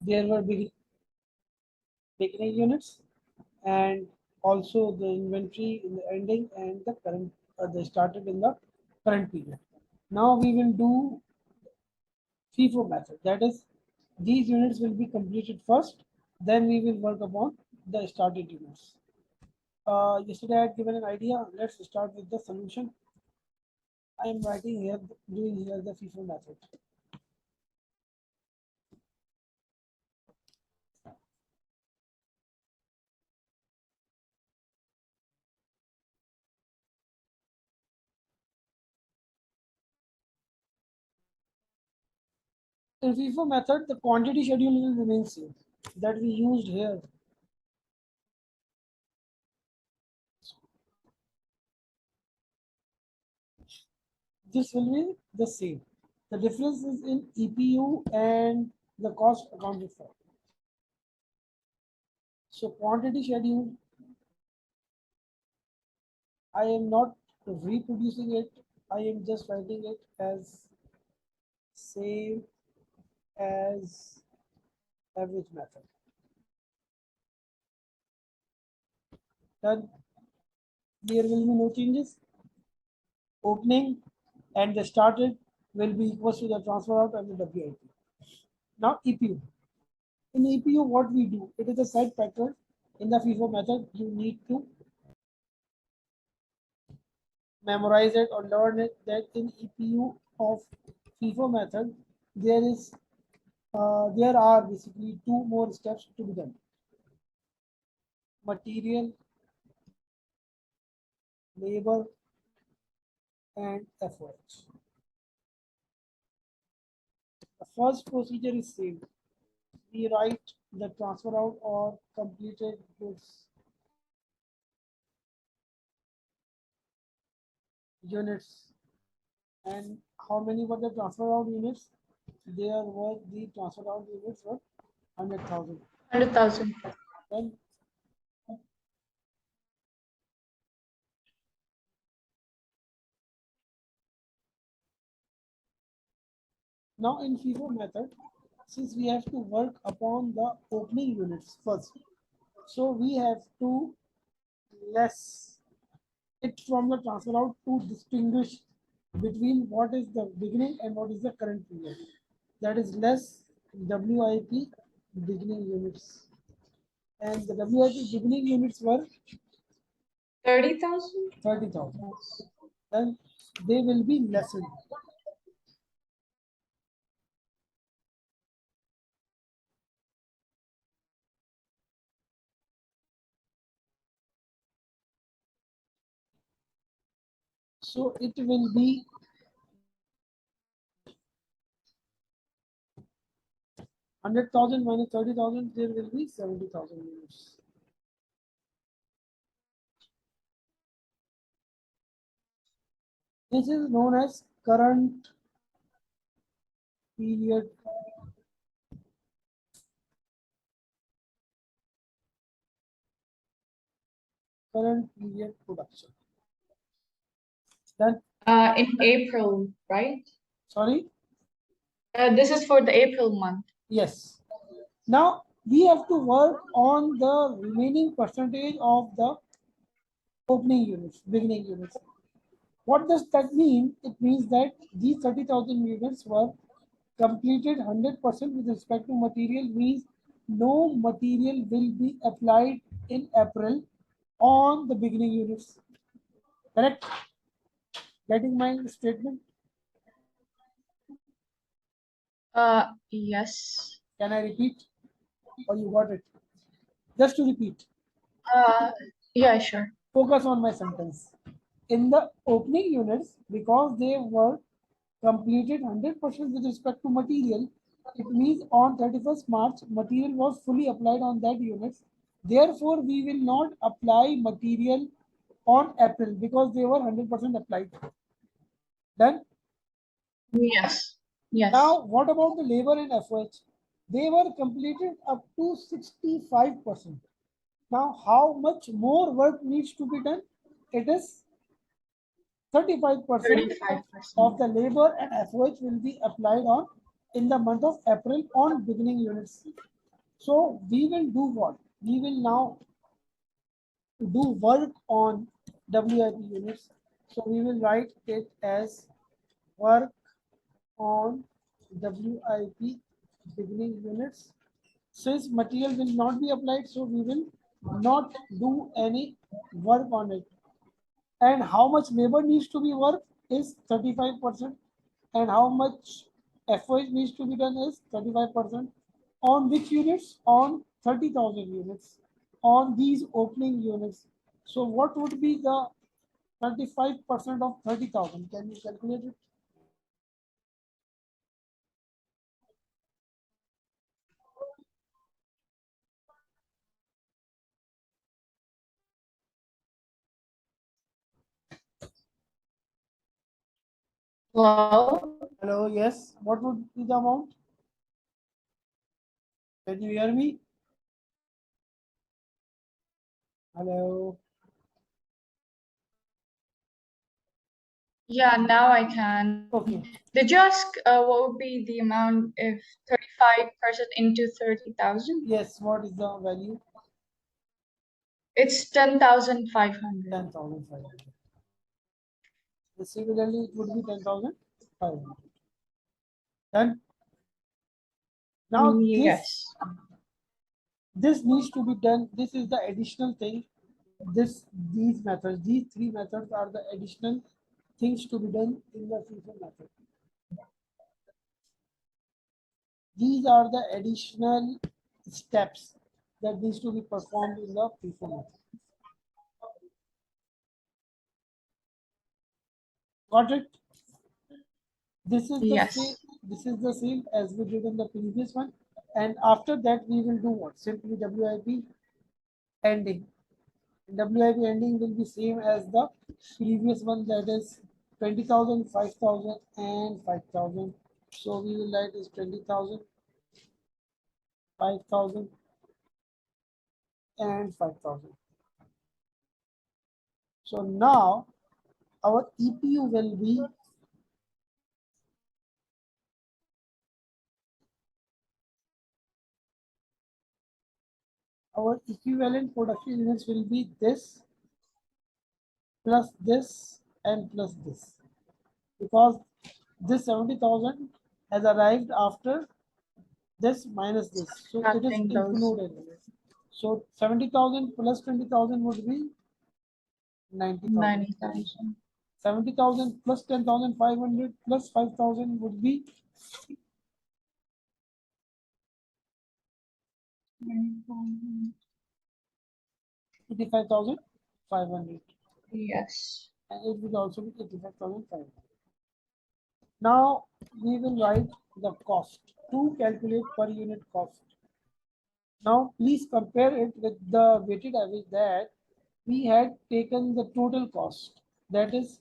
there were beginning units and also the inventory in the ending and the current they started in the current period. Now we will do FIFO method. That is, these units will be completed first, then we will work upon the started units. Yesterday I had given an idea. Let's start with the solution. I am writing here, doing here the FIFO method. In FIFO method, the quantity schedule will remain same that we used here. This will be the same. The difference is in EPU and the cost accounted for. So quantity schedule, I am not reproducing it. I am just writing it as same as average method. Then there will be no changes. Opening and the started will be equal to the transfer out and the WIP. Now EPU. In EPU, what we do, it is a set pattern. In the FIFO method, you need to memorize it or learn it that in EPU of FIFO method, there are basically two more steps to be done. Material, labor, and FOH. The first procedure is same. We write the transfer out or completed goods units. And how many were the transfer out units? There were the transfer out units were 100,000. 100,000. Then now in FIFO method, since we have to work upon the opening units first, so we have to less it from the transfer out to distinguish between what is the beginning and what is the current period. That is less WIP beginning units. And the WIP beginning units were 30,000. 30,000. Then they will be lessened. So it will be 100,000 minus 30,000, there will be 70,000 units. This is known as current period production. Then In April, right? sorry? This is for the April month. Yes. Now we have to work on the remaining percentage of the opening units, beginning units. What does that mean? It means that these 30,000 units were completed 100% with respect to material, means no material will be applied in April on the beginning units. Correct? Getting my statement? Yes. Can I repeat? Or you got it? Just to repeat. Yeah, sure. Focus on my sentence. In the opening units, because they were completed 100% with respect to material, it means on 31st March, material was fully applied on that units. Therefore, we will not apply material on April because they were 100% applied. Done? Yes. Yes. Now, what about the labor and FOH? They were completed up to 65%. Now, how much more work needs to be done? It is 35% 35%. of the labor and FOH will be applied on in the month of April on beginning units. So we will do what? We will now do work on WIP units. So we will write it as work on WIP beginning units. Since material will not be applied, so we will not do any work on it. And how much labor needs to be worked is 35%, and how much FOH needs to be done is 35%. On which units? On 30,000 units, on these opening units. So what would be the 35% of 30,000? Can you calculate it? Hello? Hello, yes. What would be the amount? Can you hear me? Hello. Yeah, now I can. Okay. Did you ask what would be the amount if 35% into 30,000? Yes. What is the value? It's 10,500. 10,500. Similarly, it would be 10,500. Then now Yes. this needs to be done. This is the additional thing. These methods, these three methods are the additional things to be done in the FIFO method. These are the additional steps that needs to be performed in the FIFO method. Got it? This is the same. Yes. This is the same as we did in the previous one. And after that, we will do what? Simply WIP ending. WIP ending will be same as the previous one, that is 20,000, 5,000, and 5,000. So we will write is 20,000, 5,000, and 5,000. So now our EPU will be our equivalent production units will be this plus this and plus this, because this 70,000 has arrived after this minus this, so it is Subtracting those included in it. So 70,000 plus 20,000 would be 90,000. 90,000. 70,000 plus 10,500 plus 5,000 would be 85,500, Yes. and it will also be 85,500. Now we will write the cost to calculate per unit cost. Now please compare it with the weighted average that we had taken the total cost, that is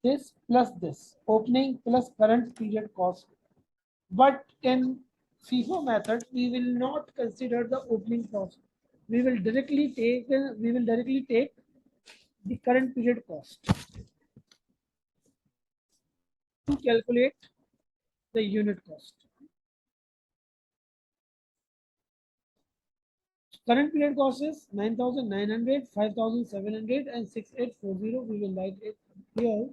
this plus this, opening plus current period cost. But in FIFO method, we will not consider the opening cost. We will directly take the current period cost to calculate the unit cost. Current period cost is 9,900, 5,700, and 6,840. We will write it here.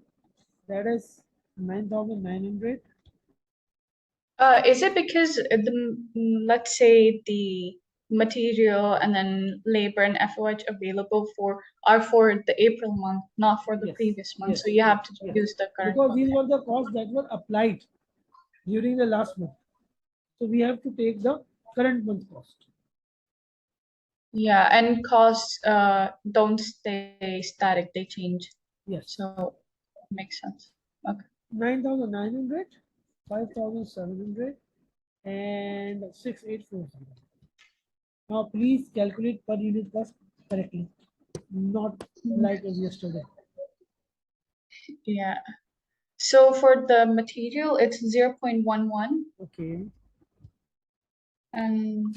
That is 9,900. Is it because let's say the material and then labor and FOH available for are for the April month, not for the Yes, previous month, yes, so you yes, have to yes. use the current Because one. these were the costs that were applied during the last month. So we have to take the current month cost. Yeah, and costs don't stay static, they change. Yes. So makes sense. Okay. 9,900, 5,700, and 6,840. Now please calculate per unit cost correctly, not like as yesterday. Yeah. So for the material, it's 0.11 Okay. and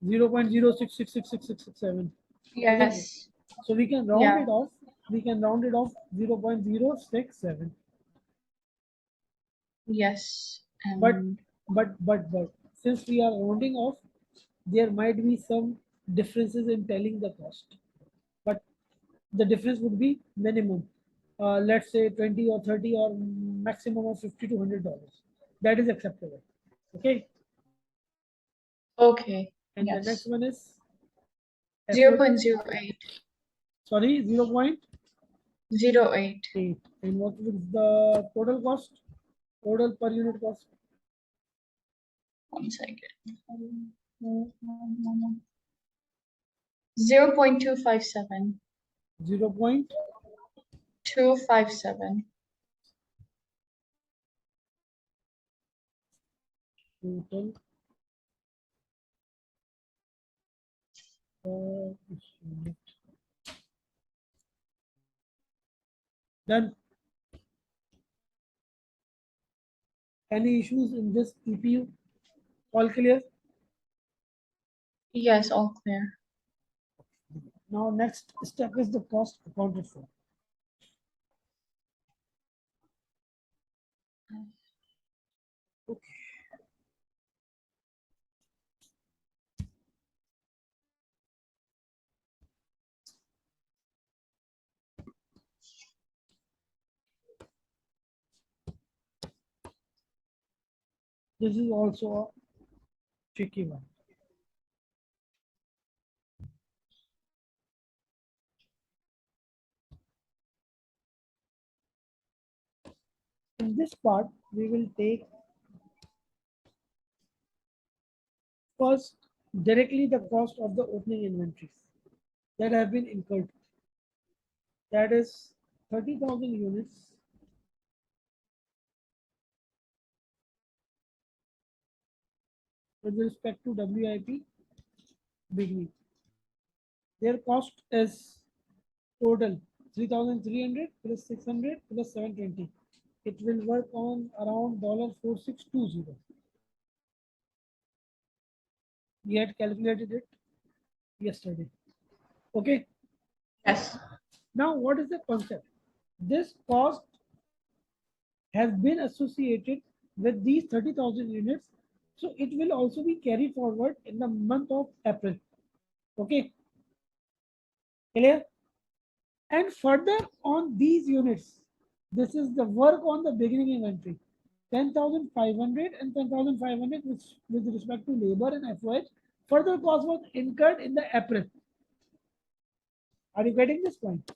0.06666667. Isn't it? yes. So we can round Yeah. it off. We can round it off 0.067. Yes. But And but since we are rounding off, there might be some differences in telling the cost. But the difference would be minimum. Let's say 20 or 30 or maximum of 50 to $100. That is acceptable. Okay. okay. And the next Yes. one is Zero effort. point zero eight. Sorry, 08. 0.8. And what is the total cost? Total per unit cost? 1 second. 0.257. 0. 257. Total per unit. Done. Any issues in this EPU? All clear? Yes, all clear. Now next step is the cost accounted for. Okay. This is also a tricky one. In this part, we will take first directly the cost of the opening inventories that have been incurred. That is 30,000 units with respect to WIP beginning. Their cost is total 3,300 plus 600 plus 720. It will work on around $4620. We had calculated it yesterday. Okay. Yes. Now, what is the concept? This cost has been associated with these 30,000 units. So it will also be carried forward in the month of April. Okay, clear? And further on these units, this is the work on the beginning inventory. 10,500 and 10,500 with respect to labor and FOH. Further cost was incurred in the April. Are you getting this point?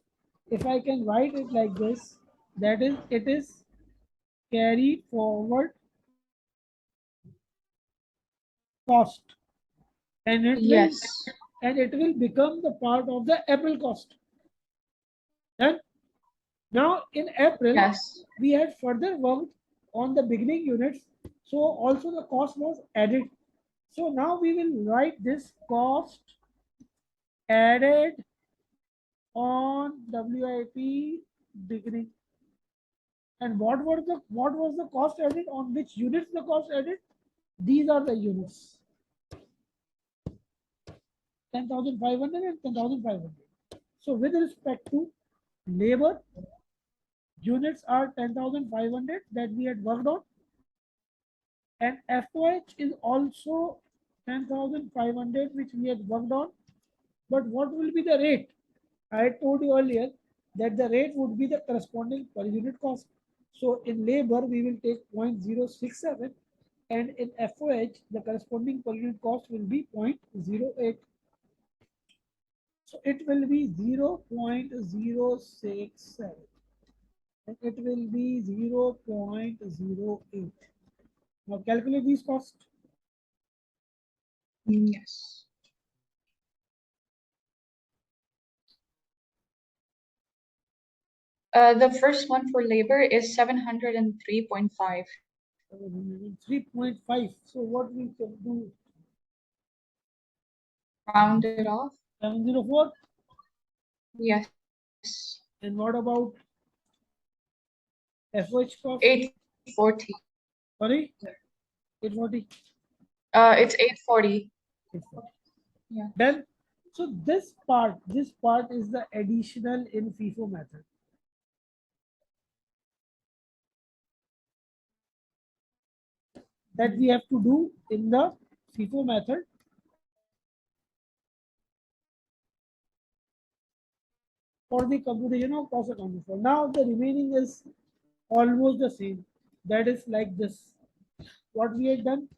If I can write it like this, that is, it is carried forward cost, and it will Yes. become the part of the April cost. And now in April, Yes. we had further worked on the beginning units, so also the cost was added. So now we will write this cost added on WIP beginning. And what was the cost added, on which units the cost added? These are the units. 10,500 and 10,500. So with respect to labor, units are 10,500 that we had worked on, and FOH is also 10,500 which we had worked on. But what will be the rate? I told you earlier that the rate would be the corresponding per unit cost. So in labor we will take 0.067, and in FOH the corresponding per unit cost will be 0.08. So it will be 0.067 and it will be 0.08. Now calculate these costs. Yes. The first one for labor is 703.5. 3.5. So what we can do? Round it off. 704. Yes. And what about FOH cost? 840. Sorry, 840. It's 840. 840. Yeah. Done. So this part is the additional in FIFO method. that we have to do in the FIFO method. For the computation of cost accounting for. Now the remaining is almost the same. That is like this. What we had done,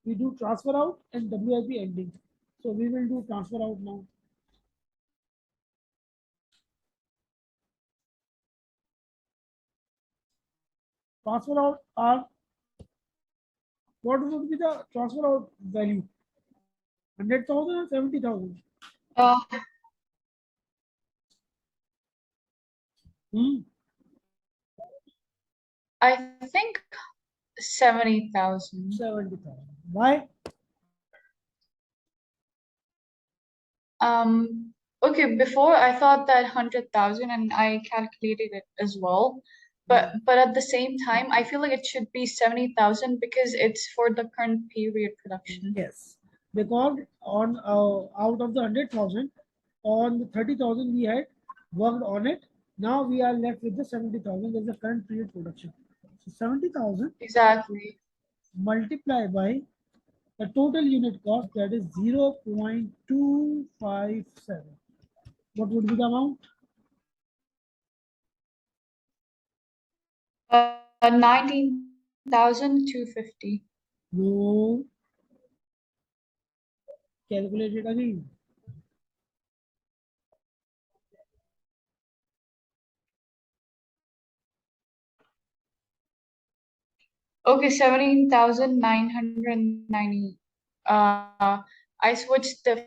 we do transfer out and WIP ending. So we will do transfer out now. Transfer out are, what would be the transfer out value? 100,000 or 70,000? Uh, Hmm. I think 70,000. 70,000. Why? Okay, before I thought that 100,000 and I calculated it as well. But at the same time, I feel like it should be 70,000 because it's for the current period production. Yes, because on out of the 100,000, on the 30,000 we had worked on it. Now we are left with the 70,000 as the current period production. So 70,000 Exactly. multiplied by the total unit cost, that is 0.257. What would be the amount? 19,250. No, calculate it again. Okay, 17,990. I switched the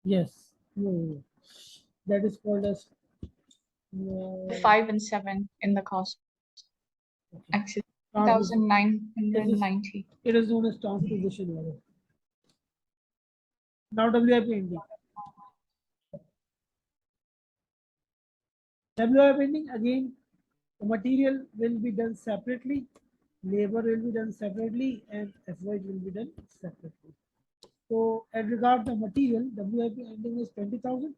Yes, no, that is called as 5 and 7 in the cost. okay. Actually, Transposition. It is 17,990. it is known as transposition error. Now WIP ending. WIP ending again, the material will be done separately, labor will be done separately, and FY will be done separately. So, as regard the material, WIP ending is 20,000.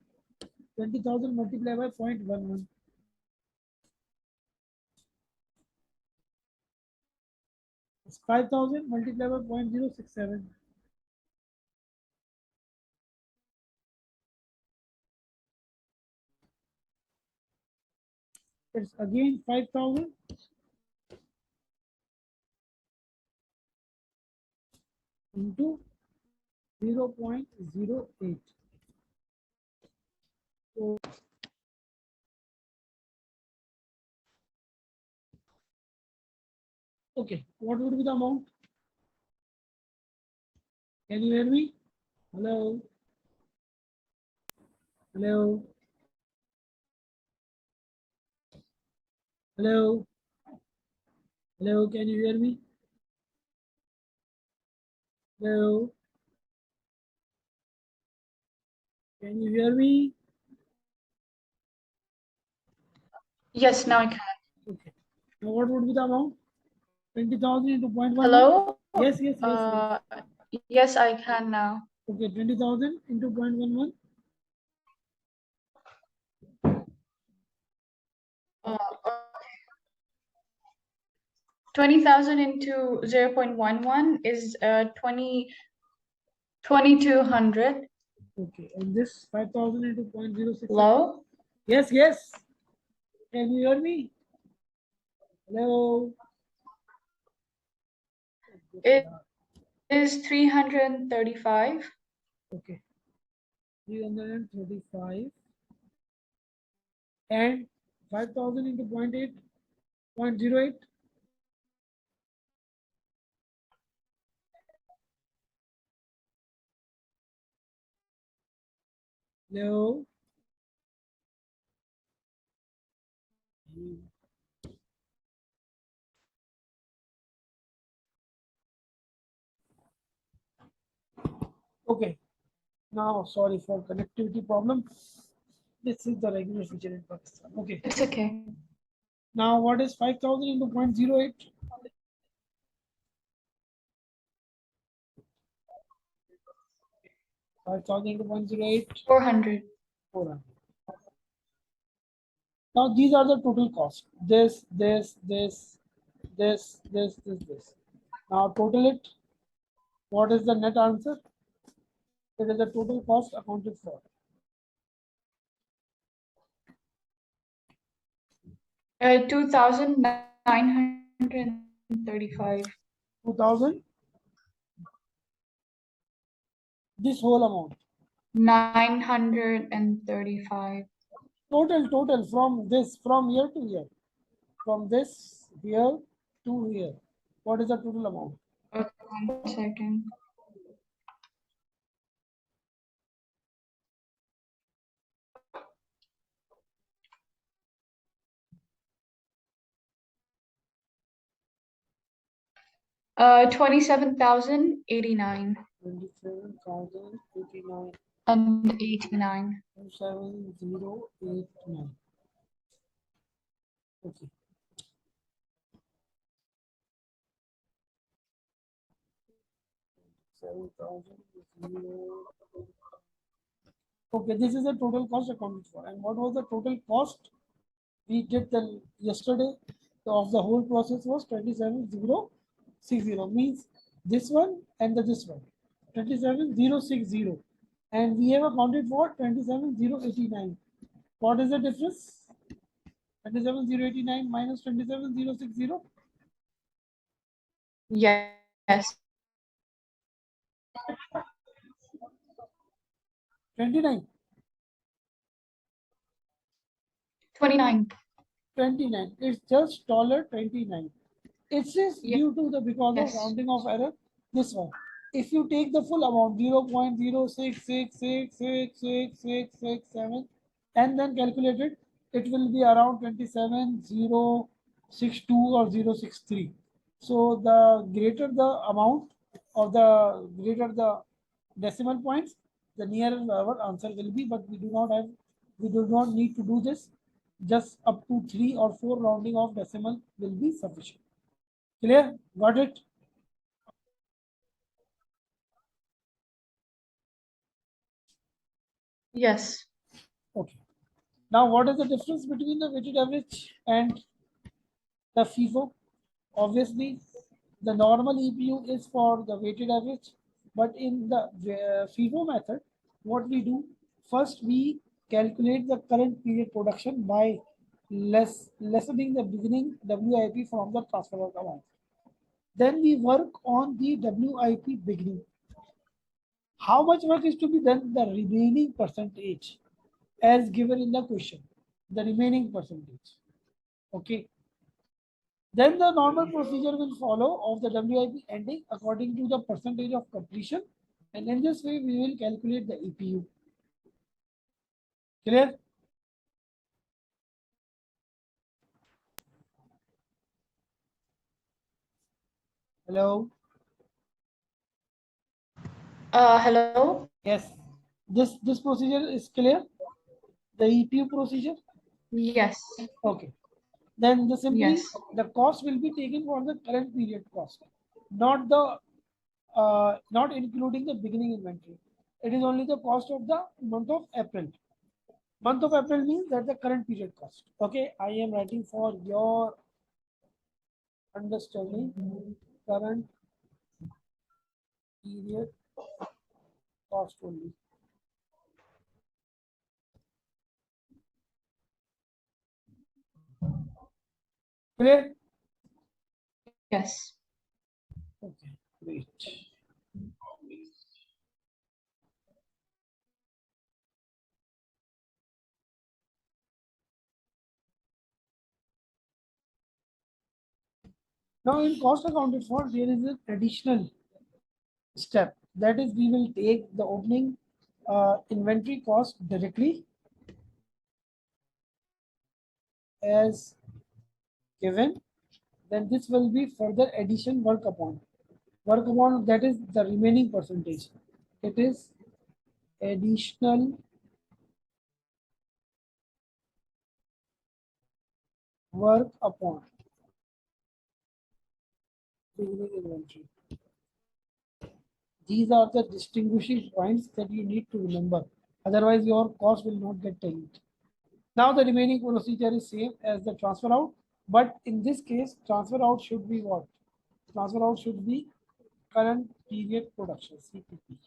20,000 multiplied by 0.11 is 5,000 multiplied by 0.067. It's again 5,000 into 0.08. So, okay, what would be the amount? Can you hear me? Hello? Hello? Hello? Hello? Can you hear me? Hello? Can you hear me? Yes, now I can. Okay. Now what would be the amount? 20,000 into 0.11? Hello? Yes, yes, yes, yes. Yes, I can now. Okay, 20,000 into 0.11? Uh, 20,000 into 0.11 is 2,200. Okay, and this 5,000 into 0.067? Low. Yes, yes. Can you hear me? Hello? It is 335. Okay, 335 and 5,000 into 0.8, 0.08. Hello? Okay, now sorry for connectivity problem. This is the regular feature in Pakistan. Okay, It's okay. now what is 5,000 into 0.08? 5,000 into 0.08? 400. 400. Now these are the total costs. This, this, this, this, this, this, this. Now total it. What is the net answer? It is the total cost accounted for. 2,935. 2000, this whole amount. 935. Total from this, from here to here. From this here to here. What is the total amount? Okay, 1 second. Uh, 27,089 27,089. and 89. 27089. Okay. 7,000. Okay, this is the total cost accounted for. And what was the total cost we did the yesterday of the whole process was 27060, means this one and this one 27060, and we have accounted for 27089. What is the difference? 27089 minus 27060. Yes. 29. 29. 29. It's just $29. It's just due to the because of Yes. rounding of error. This one. If you take the full amount 0.066666667 and then calculate it, it will be around 27062 or 063. So the greater the amount or the greater the decimal points, the nearer our answer will be. But we do not need to do this. Just up to 3 or 4 rounding of decimal will be sufficient. Clear? Got it? Yes. Okay. Now, what is the difference between the weighted average and the FIFO? Obviously, the normal EPU is for the weighted average, but in the FIFO method, what we do first, we calculate the current period production by lessening the beginning WIP from the transfer out amount. Then we work on the WIP beginning. How much work is to be done? The remaining percentage as given in the question. The remaining percentage. Okay. Then the normal procedure will follow of the WIP ending according to the percentage of completion. And in this way, we will calculate the EPU. Clear? Hello? Hello? Yes. This procedure is clear? The EPU procedure? Yes. Okay. Then simply Yes. the cost will be taken for the current period cost, not the not including the beginning inventory. It is only the cost of the month of April. Month of April means that the current period cost. Okay, I am writing for your understanding. Current period cost only. Clear? Yes. Okay, great. Now in cost accounted for, there is an additional step, that is we will take the opening inventory cost directly as given. Then this will be further addition work upon, that is the remaining percentage. It is additional work upon beginning inventory. These are the distinguishing points that you need to remember. Otherwise, your cost will not get taken. Now the remaining procedure is same as the transfer out, but in this case, transfer out should be what? Transfer out should be current period production, CPP.